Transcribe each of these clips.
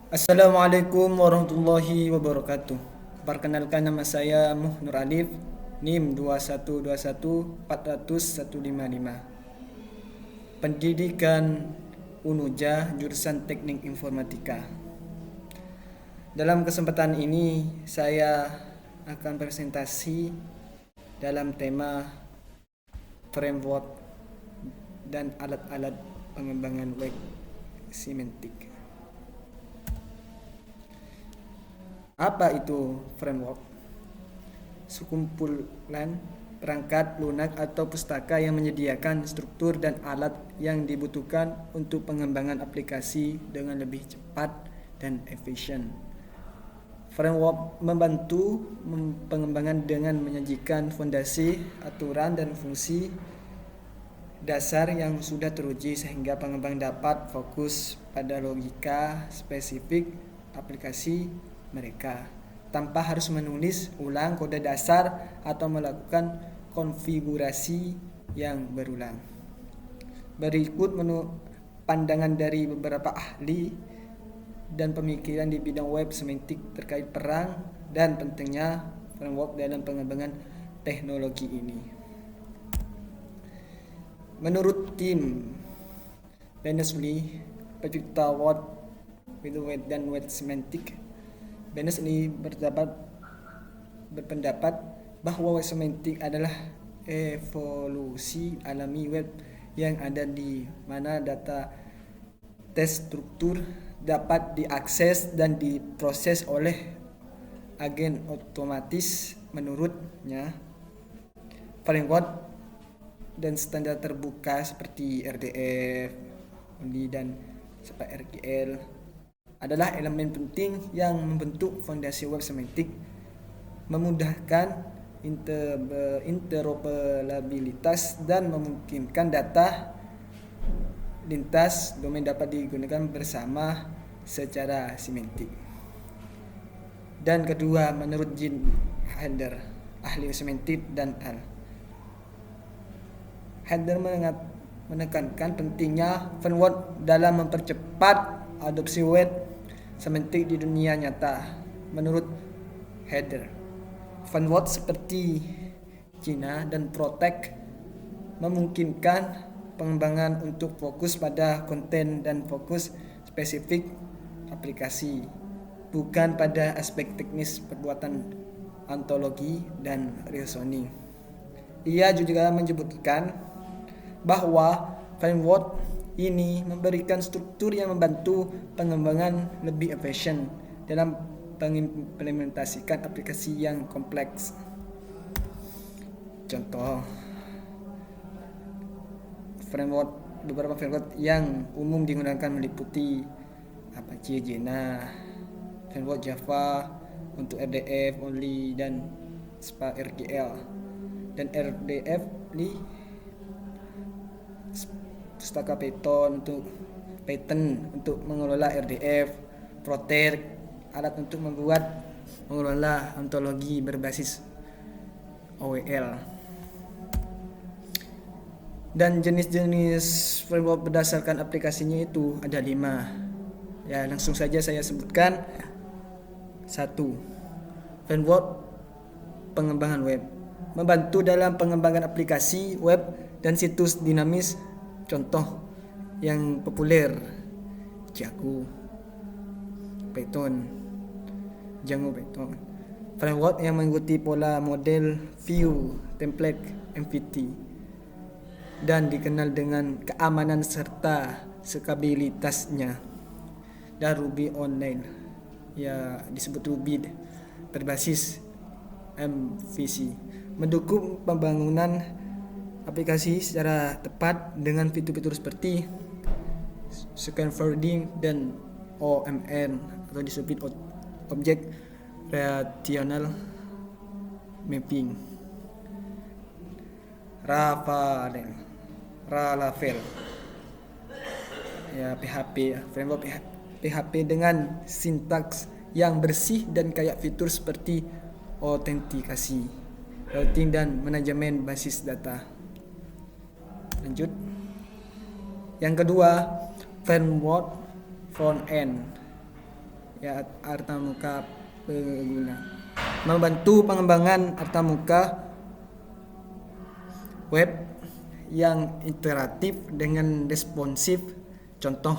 Assalamualaikum warahmatullahi wabarakatuh. Perkenalkan, nama saya Nur Alif, NIM 2121400155. Pendidikan Unuja, jurusan Teknik Informatika. Dalam kesempatan ini saya akan presentasi dalam tema framework dan alat-alat pengembangan web semantik. Apa itu framework? Sekumpulan perangkat lunak atau pustaka yang menyediakan struktur dan alat yang dibutuhkan untuk pengembangan aplikasi dengan lebih cepat dan efisien. Framework membantu pengembangan dengan menyajikan fondasi, aturan, dan fungsi dasar yang sudah teruji sehingga pengembang dapat fokus pada logika spesifik aplikasi mereka tanpa harus menulis ulang kode dasar atau melakukan konfigurasi yang berulang. Berikut pandangan dari beberapa ahli dan pemikiran di bidang web semantik terkait peran dan pentingnya framework dalam pengembangan teknologi ini. Menurut tim Berners-Lee, pencipta Word dan Web Semantic, Berners-Lee berpendapat bahwa web semantik adalah evolusi alami web yang ada di mana data terstruktur dapat diakses dan diproses oleh agen otomatis. Menurutnya, framework dan standar terbuka seperti RDF, ONLY, dan RGL adalah elemen penting yang membentuk fondasi web semantik, memudahkan interoperabilitas dan memungkinkan data lintas domain dapat digunakan bersama secara semantik. Dan kedua, menurut Gene Helder, ahli semantik dan Helder menekankan pentingnya framework dalam mempercepat adopsi web semantik di dunia nyata. Menurut Helder, framework seperti Gina dan Protect memungkinkan pengembangan untuk fokus pada konten dan fokus spesifik aplikasi, bukan pada aspek teknis perbuatan ontologi dan reasoning. Ia juga menyebutkan bahwa framework ini memberikan struktur yang membantu pengembangan lebih efisien dalam mengimplementasikan aplikasi yang kompleks. Contoh, beberapa framework yang umum digunakan meliputi Apache Jena, framework Java untuk RDF, ONLY, dan Spark RGL, dan RDF pustaka Python untuk mengelola RDF, Protect, alat untuk mengelola ontologi berbasis OWL. Dan jenis-jenis framework berdasarkan aplikasinya itu ada 5. Ya, langsung saja saya sebutkan. 1. Framework pengembangan web, membantu dalam pengembangan aplikasi web dan situs dinamis. Contoh yang populer: Django, Python. Framework yang mengikuti pola model view, template, MVT, dan dikenal dengan keamanan serta skabilitasnya. Dan Ruby Online, ya disebut Ruby, berbasis MVC, mendukung pembangunan aplikasi secara tepat dengan fitur-fitur seperti scaffolding dan OMN atau disebut Object Relational Mapping. Laravel, ya framework PHP dengan sintaks yang bersih dan kaya fitur seperti autentikasi, routing, dan manajemen basis data. Lanjut. Yang kedua, framework front end. ya antarmuka pengguna. Membantu pengembangan antarmuka web yang interaktif dengan responsif. Contoh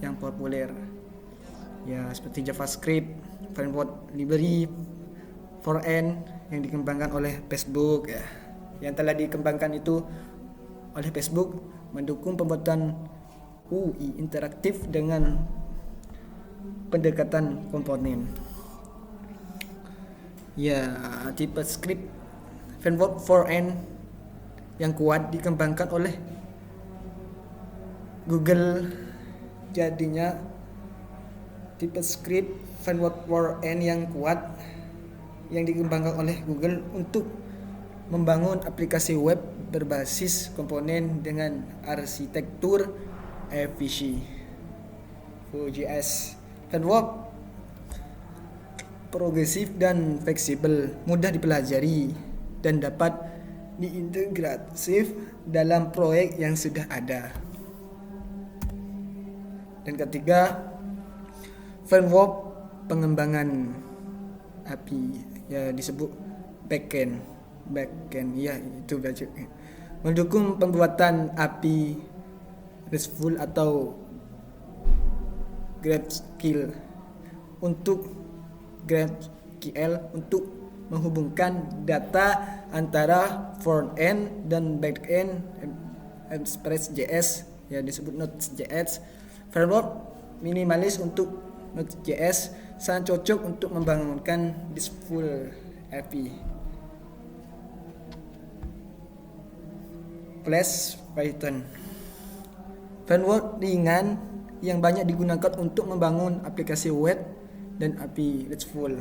yang populer ya seperti JavaScript, framework library, front-end yang dikembangkan oleh Facebook ya. Yang telah dikembangkan itu oleh Facebook mendukung pembuatan UI interaktif dengan pendekatan komponen. Ya, tipe script framework front-end yang kuat dikembangkan oleh Google. Jadinya tipe script framework front-end yang kuat yang dikembangkan oleh Google untuk membangun aplikasi web berbasis komponen dengan arsitektur efisien. Vue.js framework progresif dan fleksibel, mudah dipelajari dan dapat diintegrasi dalam proyek yang sudah ada. Dan ketiga, framework pengembangan API ya disebut backend ya itu baca. Mendukung pembuatan API RESTful atau GraphQL untuk menghubungkan data antara front-end dan back-end. Express.js ya disebut Node.js framework minimalis untuk Node.js sangat cocok untuk membangunkan RESTful API. Flash Python framework ringan yang banyak digunakan untuk membangun aplikasi web dan API RESTful.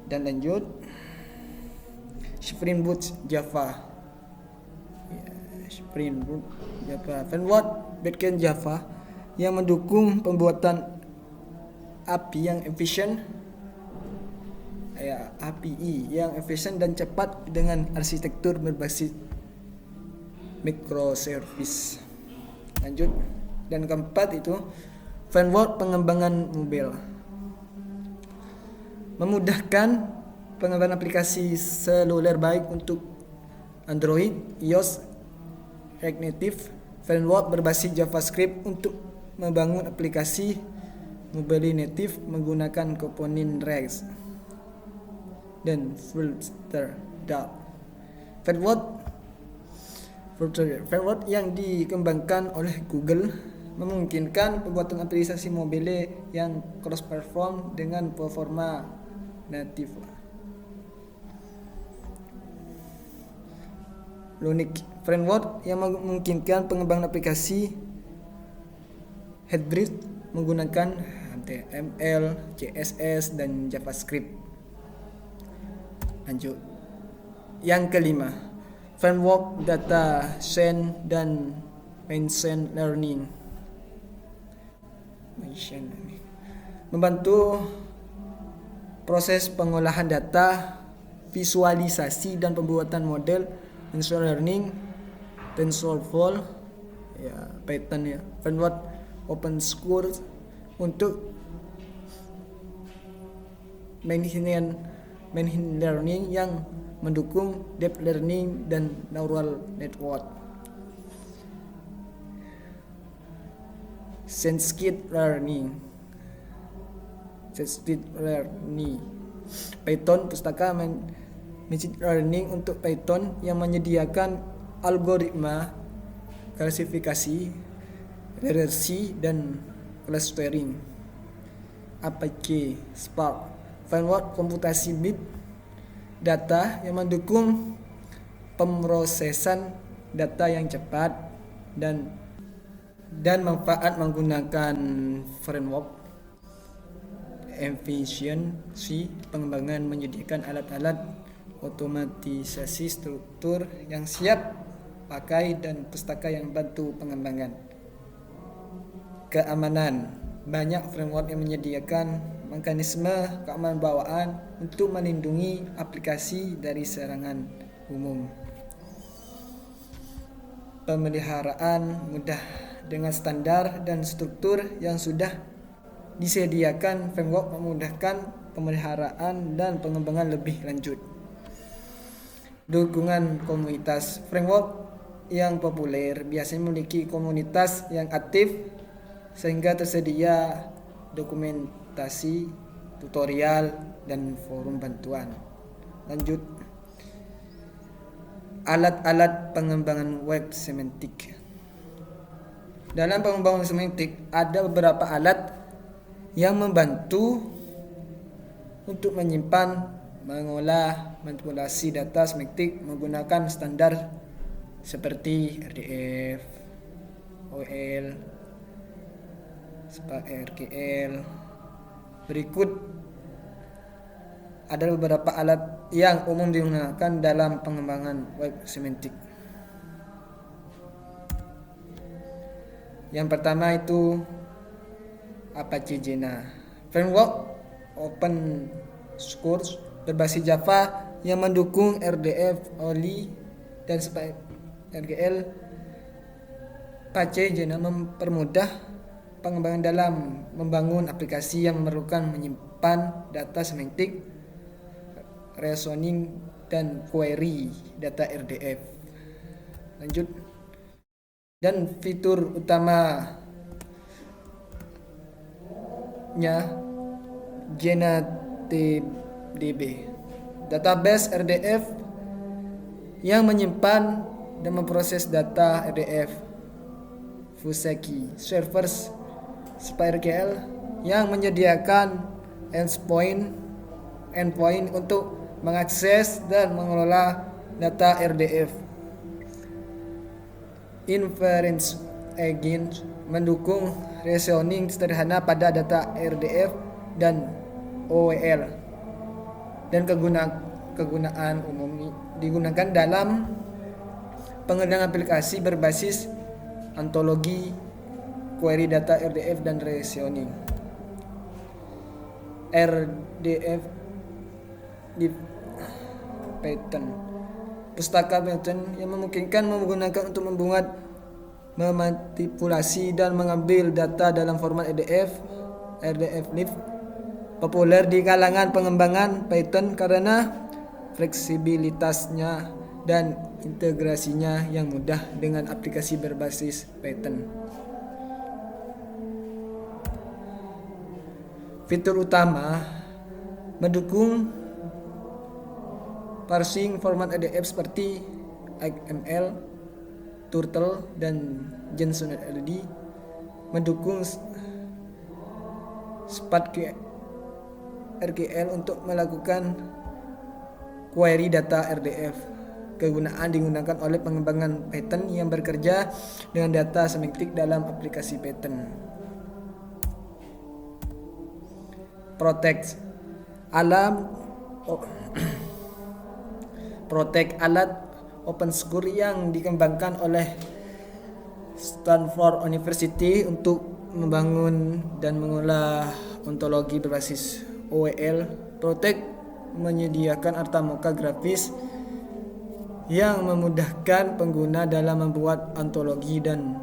Dan lanjut, Spring Boot Java. Spring Boot Java framework backend Java yang mendukung pembuatan API yang efisien. API yang efisien dan cepat dengan arsitektur berbasis microservice. Lanjut, dan keempat itu framework pengembangan mobile. Memudahkan pengembangan aplikasi seluler baik untuk Android, iOS, React Native. Framework berbasis JavaScript untuk membangun aplikasi mobile native menggunakan komponen React dan Flutter. Framework yang dikembangkan oleh Google memungkinkan pembuatan aplikasi mobile yang cross-platform dengan performa native. Lunic framework yang memungkinkan pengembangan aplikasi hybrid menggunakan HTML, CSS, dan JavaScript. Lanjut. Yang kelima, framework data science dan machine learning. Membantu proses pengolahan data, visualisasi dan pembuatan model. Machine learning, TensorFlow, ya Python ya. Framework open source untuk machine learning yang mendukung deep learning dan neural network. Scikit-learning Python pustaka machine learning untuk Python yang menyediakan algoritma klasifikasi, regresi, dan clustering. Apache Spark framework komputasi big data yang mendukung pemrosesan data yang cepat dan manfaat menggunakan framework efisiensi pengembangan menyediakan alat-alat otomatisasi struktur yang siap pakai dan pustaka yang bantu pengembangan. Keamanan banyak framework yang menyediakan mekanisme keamanan bawaan untuk melindungi aplikasi dari serangan umum. Pemeliharaan mudah dengan standar dan struktur yang sudah disediakan. Framework memudahkan pemeliharaan dan pengembangan lebih lanjut. Dukungan komunitas. Framework yang populer biasanya memiliki komunitas yang aktif sehingga tersedia dokumentasi, tutorial, dan forum bantuan. Lanjut. Alat-alat pengembangan web semantik. Dalam pengembangan semantik ada beberapa alat yang membantu untuk menyimpan, mengolah, manipulasi data semantik menggunakan standar seperti RDF, OL, RGL. Berikut ada beberapa alat yang umum digunakan dalam pengembangan web semantik. Yang pertama itu Apache Jena, framework open source berbasis Java yang mendukung RDF, OLI, dan RGL. Apache Jena mempermudah pengembangan dalam membangun aplikasi yang memerlukan menyimpan data semantik, reasoning, dan query data RDF. Lanjut. Dan fitur utamanya JenaDB, database RDF yang menyimpan dan memproses data RDF. Fuseki, servers SPyRGL yang menyediakan endpoint untuk mengakses dan mengelola data RDF. Inference Engine mendukung reasoning sederhana pada data RDF dan OEL, dan kegunaan umum digunakan dalam pengembangan aplikasi berbasis ontologi, query data RDF, dan reasoning. RDF di Python, pustaka Python yang memungkinkan menggunakan untuk membuat, memanipulasi, dan mengambil data dalam format RDF-lib, populer di kalangan pengembangan Python karena fleksibilitasnya dan integrasinya yang mudah dengan aplikasi berbasis Python. Fitur utama mendukung parsing format RDF seperti XML, Turtle, dan JSON-LD, mendukung SPyRGL untuk melakukan query data RDF. Kegunaan digunakan oleh pengembangan Python yang bekerja dengan data semantik dalam aplikasi Python. Protect alat open source yang dikembangkan oleh Stanford University untuk membangun dan mengolah ontologi berbasis OEL. Protect menyediakan antarmuka grafis yang memudahkan pengguna dalam membuat ontologi dan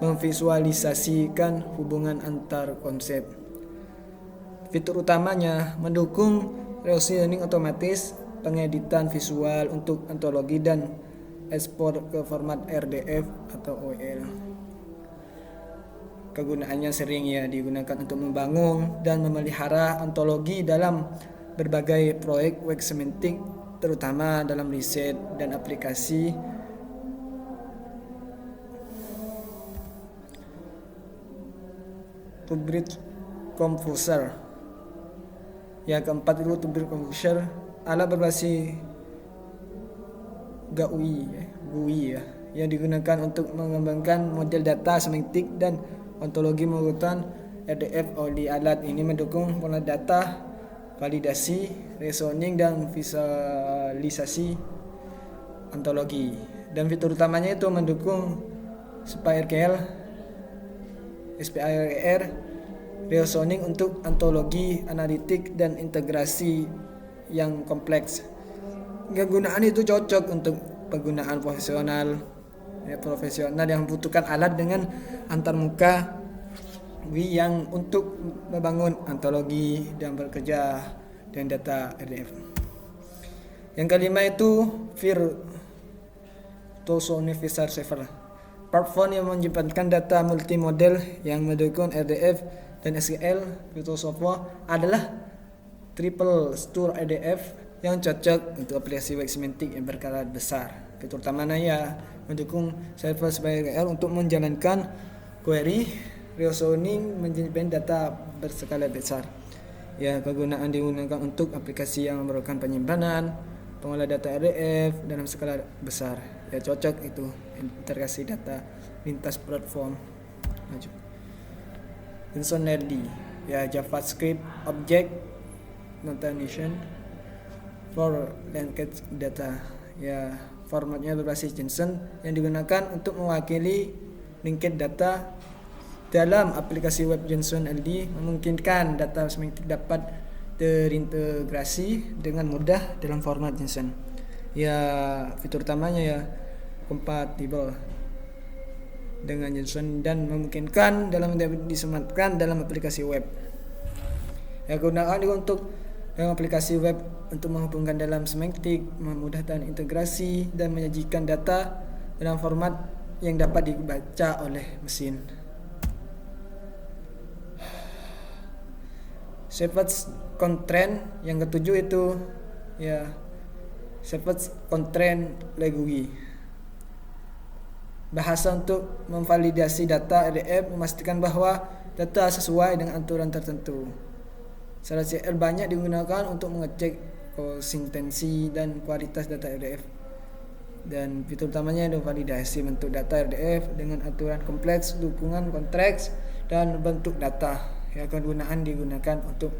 memvisualisasikan hubungan antar konsep. Fitur utamanya mendukung reasoning otomatis, pengeditan visual untuk ontologi, dan ekspor ke format RDF atau OEL. Kegunaannya sering digunakan untuk membangun dan memelihara ontologi dalam berbagai proyek web semantik, terutama dalam riset dan aplikasi. Tubrid Composer. Yang keempat itu Tubrid Composer, alat berbasis GUI yang digunakan untuk mengembangkan model data semantik dan ontologi menggunakan RDF. Oleh alat ini mendukung pengelolaan data, validasi, reasoning, dan visualisasi ontologi. Dan fitur utamanya itu mendukung SPyRGL, reasoning untuk ontologi, analitik, dan integrasi yang kompleks. Kegunaan itu cocok untuk penggunaan profesional, ya, profesional yang membutuhkan alat dengan antarmuka yang untuk membangun ontologi dan bekerja dengan data RDF. Yang kelima itu Virtuoso Universal Server, platform yang menyimpan data multimodel yang mendukung RDF dan SQL. Virtuoso adalah triple store RDF yang cocok untuk aplikasi web semantik yang berskala besar. Fitur utamanya ya mendukung server sebagai RDF untuk menjalankan query reasoning menyimpan data berskala besar. Ya, kegunaan digunakan untuk aplikasi yang memerlukan penyimpanan, pengolah data RDF dalam skala besar. Ya, cocok itu integrasi data lintas platform. Lanjut. Functionality, ya, JavaScript Object Notation for Linked Data. Ya, formatnya berbasis JSON yang digunakan untuk mewakili linked data dalam aplikasi web. JSON LD memungkinkan data semantik dapat terintegrasi dengan mudah dalam format JSON. Ya, fitur utamanya ya kompatibel dengan JSON dan memungkinkan dalam disematkan dalam aplikasi web. Ya, gunakan untuk dalam aplikasi web untuk menghubungkan dalam semantik, memudahkan integrasi dan menyajikan data dalam format yang dapat dibaca oleh mesin. Shepard's Constraint yang ketujuh itu ya Shepard's Constraint Language, bahasa untuk memvalidasi data RDF, memastikan bahwa data sesuai dengan aturan tertentu. SQL banyak digunakan untuk mengecek konsistensi dan kualitas data RDF. Dan fitur utamanya adalah validasi bentuk data RDF dengan aturan kompleks, dukungan konteks dan bentuk data. Ya, kegunaan digunakan untuk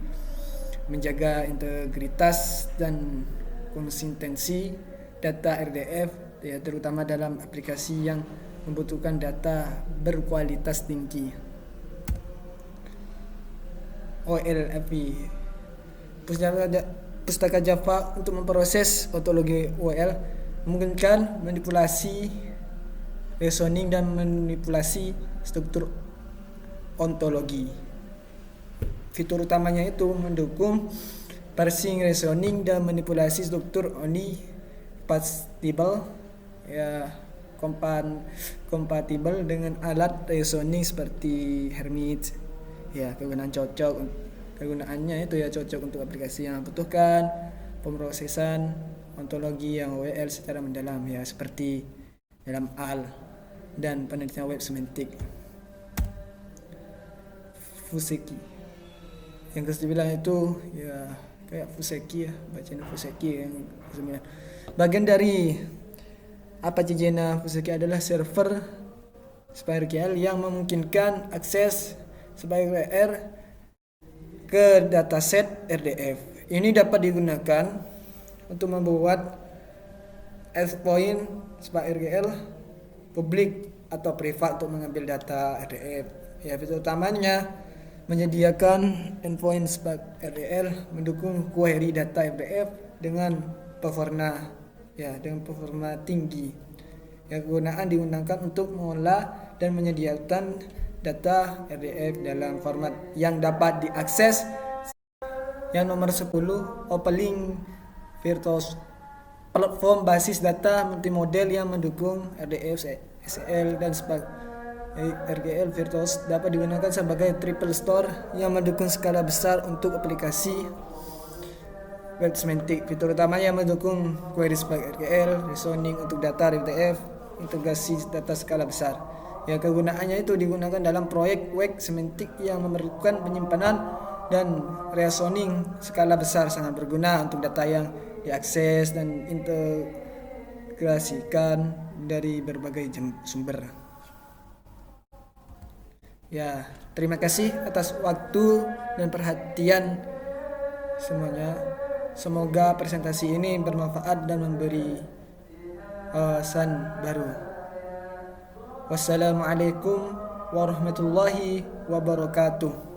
menjaga integritas dan konsistensi data RDF, ya, terutama dalam aplikasi yang membutuhkan data berkualitas tinggi. OLAP, pustaka Java untuk memproses ontologi OL, memungkinkan manipulasi reasoning dan manipulasi struktur ontologi. Fitur utamanya itu mendukung parsing, reasoning dan manipulasi struktur only compatible, ya, kompatibel dengan alat reasoning seperti Hermit. Ya, kegunaannya itu ya cocok untuk aplikasi yang membutuhkan pemrosesan ontologi yang OL secara mendalam, ya, seperti dalam AL dan penelitian web semantik. Fuseki, yang ke-9 itu ya kayak Fuseki, ya, bacaan Fuseki yang ke-9. Bagian dari apa Jena Fuseki adalah server SPARQL yang memungkinkan akses SPARQL ke dataset RDF. Ini dapat digunakan untuk membuat endpoint SPARQL publik atau privat untuk mengambil data RDF. Ya, fitur utamanya menyediakan endpoint SPARQL mendukung query data RDF dengan performa tinggi. Ya, kegunaan digunakan untuk mengolah dan menyediakan data RDF dalam format yang dapat diakses. Yang nomor 10, OpenLink Virtuoso, platform basis data multimodel yang mendukung RDF, SQL dan RGL. Virtuoso dapat digunakan sebagai triple store yang mendukung skala besar untuk aplikasi web semantik. Fitur utamanya mendukung query SPARQL, reasoning untuk data RDF, integrasi data skala besar. Ya, kegunaannya itu digunakan dalam proyek web semantik yang memerlukan penyimpanan dan reasoning skala besar, sangat berguna untuk data yang diakses dan integrasikan dari berbagai sumber. Ya, terima kasih atas waktu dan perhatian semuanya. Semoga presentasi ini bermanfaat dan memberi wawasan baru. Wassalamualaikum warahmatullahi wabarakatuh.